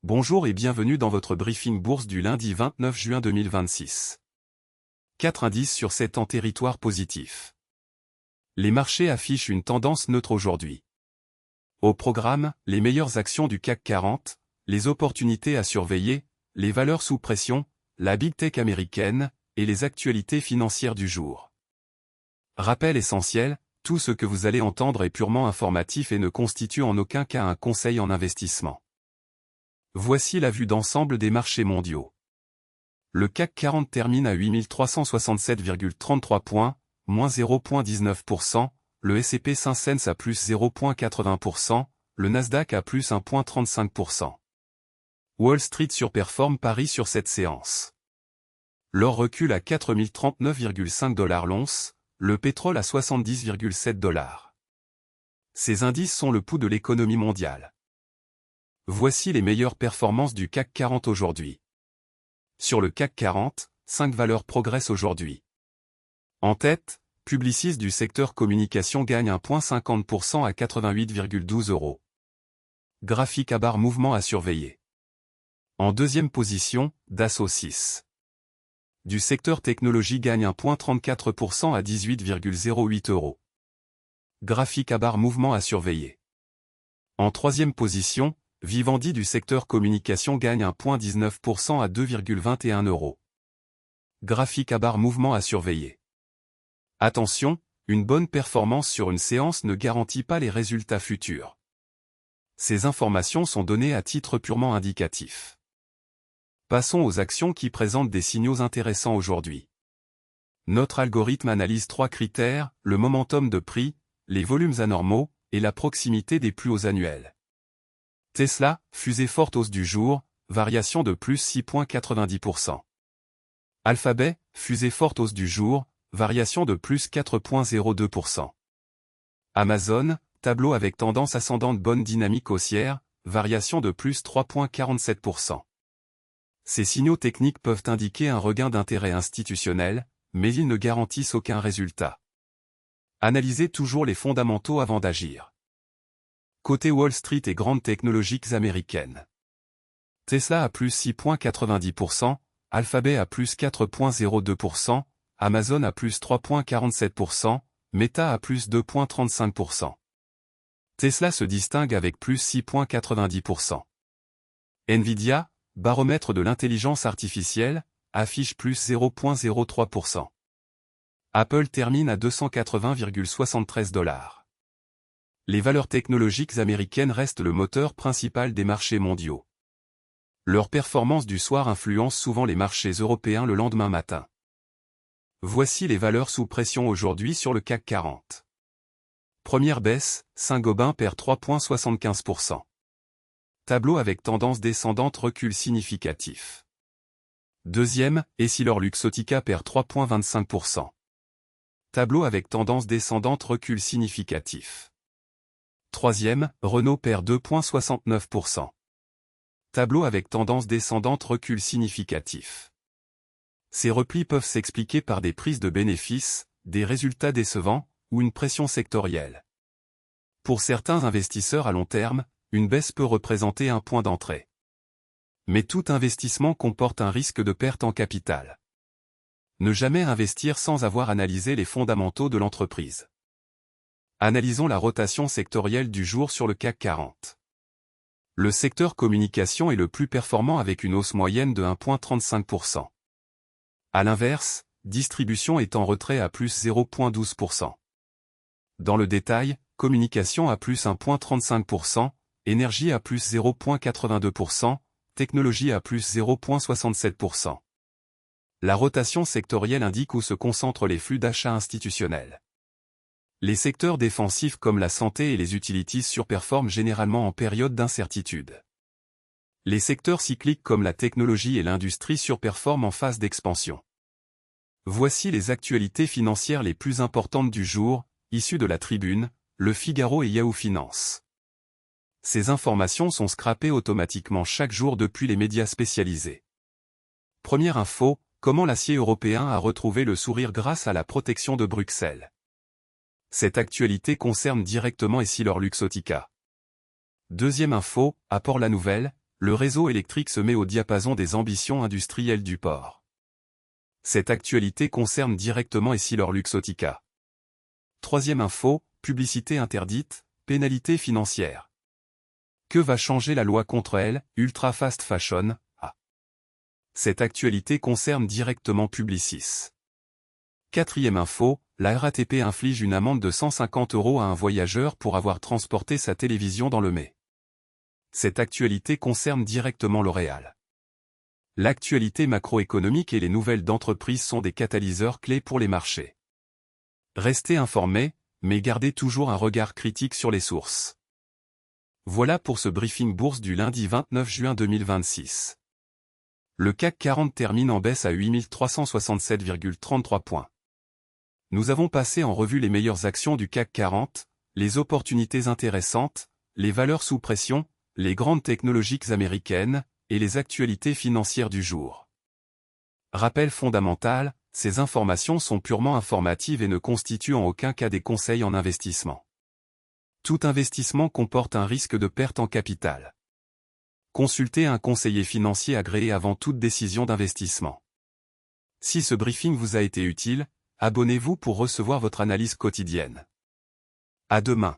Bonjour et bienvenue dans votre briefing bourse du lundi 29 juin 2026. 4 indices sur 7 en territoire positif. Les marchés affichent une tendance neutre aujourd'hui. Au programme, les meilleures actions du CAC 40, les opportunités à surveiller, les valeurs sous pression, la Big Tech américaine, et les actualités financières du jour. Rappel essentiel, tout ce que vous allez entendre est purement informatif et ne constitue en aucun cas un conseil en investissement. Voici la vue d'ensemble des marchés mondiaux. Le CAC 40 termine à 8367,33 points, moins 0,19%, le S&P 500 à plus 0,80%, le Nasdaq à plus 1,35%. Wall Street surperforme Paris sur cette séance. L'or recule à 4039,5 $ l'once, le pétrole à 70,7 $. Ces indices sont le pouls de l'économie mondiale. Voici les meilleures performances du CAC 40 aujourd'hui. Sur le CAC 40, 5 valeurs progressent aujourd'hui. En tête, Publicis du secteur communication gagne 1,50% à 88,12 €. Graphique à barre mouvement à surveiller. En deuxième position, Dassault 6. Du secteur technologie gagne 1,34% à 18,08 €. Graphique à barre mouvement à surveiller. En troisième position, Vivendi du secteur communication gagne 1,19% à 2,21 €. Graphique à barre mouvement à surveiller. Attention, une bonne performance sur une séance ne garantit pas les résultats futurs. Ces informations sont données à titre purement indicatif. Passons aux actions qui présentent des signaux intéressants aujourd'hui. Notre algorithme analyse 3 critères, le momentum de prix, les volumes anormaux, et la proximité des plus hauts annuels. Tesla, fusée forte hausse du jour, variation de plus 6,90%. Alphabet, fusée forte hausse du jour, variation de plus 4,02%. Amazon, tableau avec tendance ascendante bonne dynamique haussière, variation de plus 3,47%. Ces signaux techniques peuvent indiquer un regain d'intérêt institutionnel, mais ils ne garantissent aucun résultat. Analysez toujours les fondamentaux avant d'agir. Côté Wall Street et grandes technologiques américaines. Tesla à plus 6,90%, Alphabet à plus 4,02%, Amazon à plus 3,47%, Meta à plus 2,35%. Tesla se distingue avec plus 6,90%. Nvidia, baromètre de l'intelligence artificielle, affiche plus 0,03%. Apple termine à 280,73 $. Les valeurs technologiques américaines restent le moteur principal des marchés mondiaux. Leur performance du soir influence souvent les marchés européens le lendemain matin. Voici les valeurs sous pression aujourd'hui sur le CAC 40. Première baisse, Saint-Gobain perd 3,75%. Tableau avec tendance descendante recul significatif. Deuxième, EssilorLuxottica perd 3,25%. Tableau avec tendance descendante recul significatif. Troisième, Renault perd 2,69%. Tableau avec tendance descendante recul significatif. Ces replis peuvent s'expliquer par des prises de bénéfices, des résultats décevants, ou une pression sectorielle. Pour certains investisseurs à long terme, une baisse peut représenter un point d'entrée. Mais tout investissement comporte un risque de perte en capital. Ne jamais investir sans avoir analysé les fondamentaux de l'entreprise. Analysons la rotation sectorielle du jour sur le CAC 40. Le secteur communication est le plus performant avec une hausse moyenne de 1,35%. À l'inverse, distribution est en retrait à plus 0,12%. Dans le détail, communication à plus 1,35%, énergie à plus 0,82%, technologie à plus 0,67%. La rotation sectorielle indique où se concentrent les flux d'achat institutionnels. Les secteurs défensifs comme la santé et les utilities surperforment généralement en période d'incertitude. Les secteurs cycliques comme la technologie et l'industrie surperforment en phase d'expansion. Voici les actualités financières les plus importantes du jour, issues de la Tribune, Le Figaro et Yahoo Finance. Ces informations sont scrapées automatiquement chaque jour depuis les médias spécialisés. Première info, comment l'acier européen a retrouvé le sourire grâce à la protection de Bruxelles. Cette actualité concerne directement EssilorLuxottica. Deuxième info, apport la nouvelle, le réseau électrique se met au diapason des ambitions industrielles du port. Cette actualité concerne directement EssilorLuxottica. Troisième info, publicité interdite, pénalité financière. Que va changer la loi contre elle, Ultra Fast Fashion? Cette actualité concerne directement Publicis. Quatrième info, la RATP inflige une amende de 150 € à un voyageur pour avoir transporté sa télévision dans le Mai. Cette actualité concerne directement L'Oréal. L'actualité macroéconomique et les nouvelles d'entreprise sont des catalyseurs clés pour les marchés. Restez informés, mais gardez toujours un regard critique sur les sources. Voilà pour ce briefing bourse du lundi 29 juin 2026. Le CAC 40 termine en baisse à 8367,33 points. Nous avons passé en revue les meilleures actions du CAC 40, les opportunités intéressantes, les valeurs sous pression, les grandes technologiques américaines, et les actualités financières du jour. Rappel fondamental, ces informations sont purement informatives et ne constituent en aucun cas des conseils en investissement. Tout investissement comporte un risque de perte en capital. Consultez un conseiller financier agréé avant toute décision d'investissement. Si ce briefing vous a été utile, abonnez-vous pour recevoir votre analyse quotidienne. À demain.